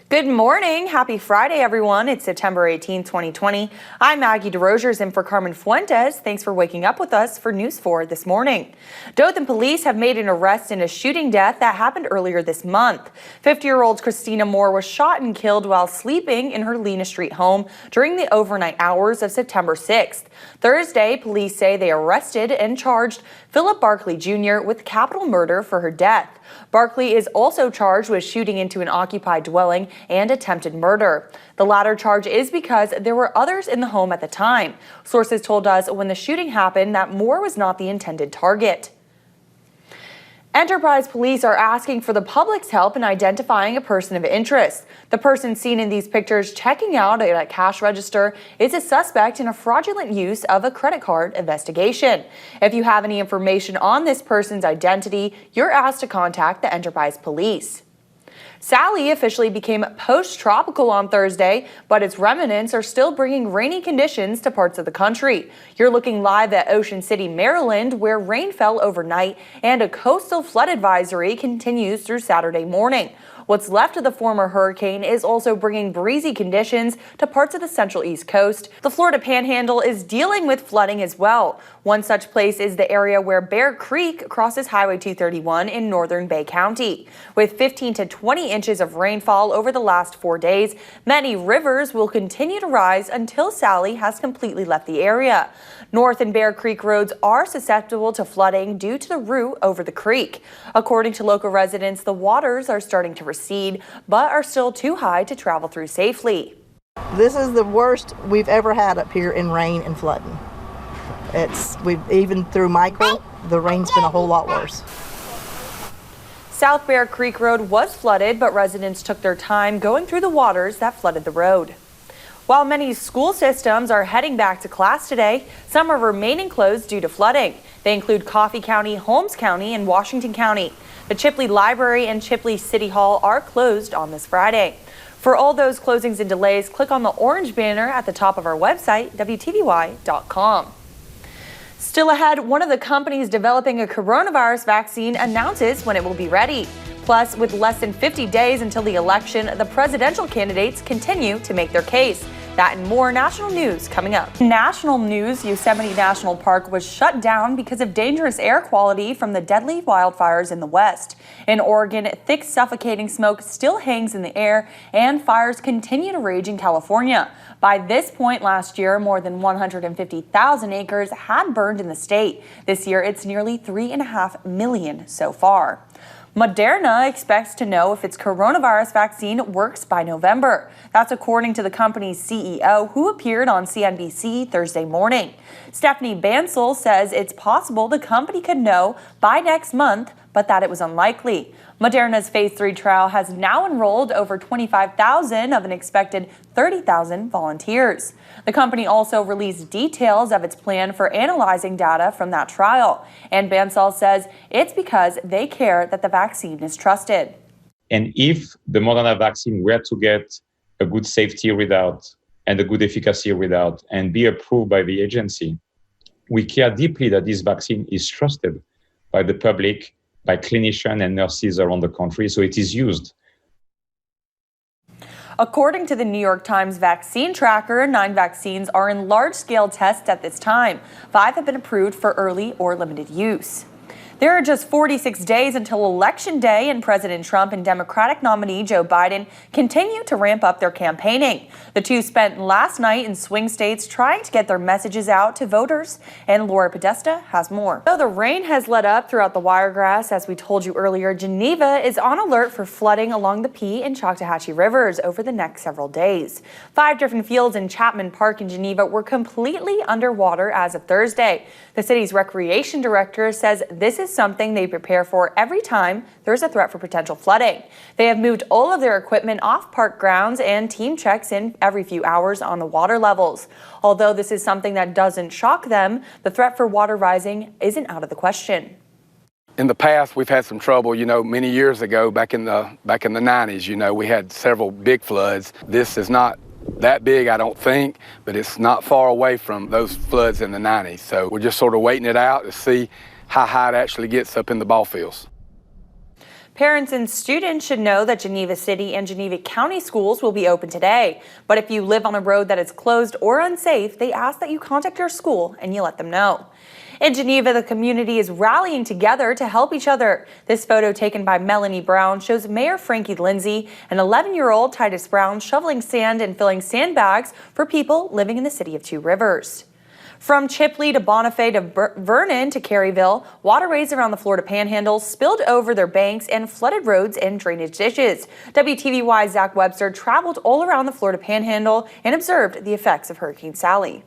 Good morning. Happy Friday, everyone. It's September 18, 2020. I'm Maggie DeRosiers in for Carmen Fuentes. Thanks for waking up with us for News 4 this morning. Dothan police have made an arrest in a shooting death that happened earlier this month. 50-year-old Christina Moore was shot and killed while sleeping in her Lena Street home during the overnight hours of September 6th. Thursday, police say they arrested and charged Philip Barkley Jr. with capital murder for her death. Barkley is also charged with shooting into an occupied dwelling and attempted murder. The latter charge is because there were others in the home at the time. Sources told us when the shooting happened that Moore was not the intended target. Enterprise police are asking for the public's help in identifying a person of interest. The person seen in these pictures checking out at a cash register is a suspect in a fraudulent use of a credit card investigation. If you have any information on this person's identity, you're asked to contact the Enterprise police. Sally officially became post-tropical on Thursday, but its remnants are still bringing rainy conditions to parts of the country. You're looking live at Ocean City, Maryland, where rain fell overnight and a coastal flood advisory continues through Saturday morning. What's left of the former hurricane is also bringing breezy conditions to parts of the central East Coast. The Florida Panhandle is dealing with flooding as well. One such place is the area where Bear Creek crosses Highway 231 in northern Bay County. With 15 to 20 inches of rainfall over the last 4 days, many rivers will continue to rise until Sally has completely left the area. North and Bear Creek roads are susceptible to flooding due to the route over the creek. According to local residents, the waters are starting to recede, but are still too high to travel through safely. This is the worst we've ever had up here in rain and flooding. Even through Michael, the rain's been a whole lot worse. South Bear Creek Road was flooded, but residents took their time going through the waters that flooded the road. While many school systems are heading back to class today, some are remaining closed due to flooding. They include Coffee County, Holmes County, and Washington County. The Chipley Library and Chipley City Hall are closed on this Friday. For all those closings and delays, click on the orange banner at the top of our website, WTVY.com. Still ahead, one of the companies developing a coronavirus vaccine announces when it will be ready. Plus, with less than 50 days until the election, the presidential candidates continue to make their case. That and more national news coming up. National news, Yosemite National Park was shut down because of dangerous air quality from the deadly wildfires in the west. In Oregon, thick suffocating smoke still hangs in the air and fires continue to rage in California. By this point last year, more than 150,000 acres had burned in the state. This year, it's nearly 3.5 million so far. Moderna expects to know if its coronavirus vaccine works by November. That's according to the company's CEO, who appeared on CNBC Thursday morning. Stephanie Bancel says it's possible the company could know by next month, but that it was unlikely. Moderna's phase 3 trial has now enrolled over 25,000 of an expected 30,000 volunteers. The company also released details of its plan for analyzing data from that trial. And Bancel says it's because they care that the vaccine is trusted. And if the Moderna vaccine were to get a good safety readout and a good efficacy readout and be approved by the agency, we care deeply that this vaccine is trusted by the public, by clinicians and nurses around the country, so it is used. According to the New York Times vaccine tracker, 9 vaccines are in large-scale tests at this time. 5 have been approved for early or limited use. There are just 46 days until Election Day, and President Trump and Democratic nominee Joe Biden continue to ramp up their campaigning. The two spent last night in swing states trying to get their messages out to voters, and Laura Podesta has more. Though the rain has let up throughout the Wiregrass, as we told you earlier, Geneva is on alert for flooding along the Pee and Choctawhatchee rivers over the next several days. 5 different fields in Chapman Park in Geneva were completely underwater as of Thursday. The city's recreation director says this is something they prepare for every time there's a threat for potential flooding. They have moved all of their equipment off park grounds and team checks in every few hours on the water levels. Although this is something that doesn't shock them, the threat for water rising isn't out of the question. In the past, we've had some trouble, many years ago, back in the 90s, we had several big floods. This is not that big, I don't think, but it's not far away from those floods in the 90s. So we're just sort of waiting it out to see how high it actually gets up in the ball fields. Parents and students should know that Geneva City and Geneva County schools will be open today. But if you live on a road that is closed or unsafe, they ask that you contact your school and you let them know. In Geneva, the community is rallying together to help each other. This photo taken by Melanie Brown shows Mayor Frankie Lindsay and 11-year-old Titus Brown shoveling sand and filling sandbags for people living in the city of Two Rivers. From Chipley to Bonifay to Vernon to Caryville, waterways around the Florida Panhandle spilled over their banks and flooded roads and drainage ditches. WTVY's Zach Webster traveled all around the Florida Panhandle and observed the effects of Hurricane Sally.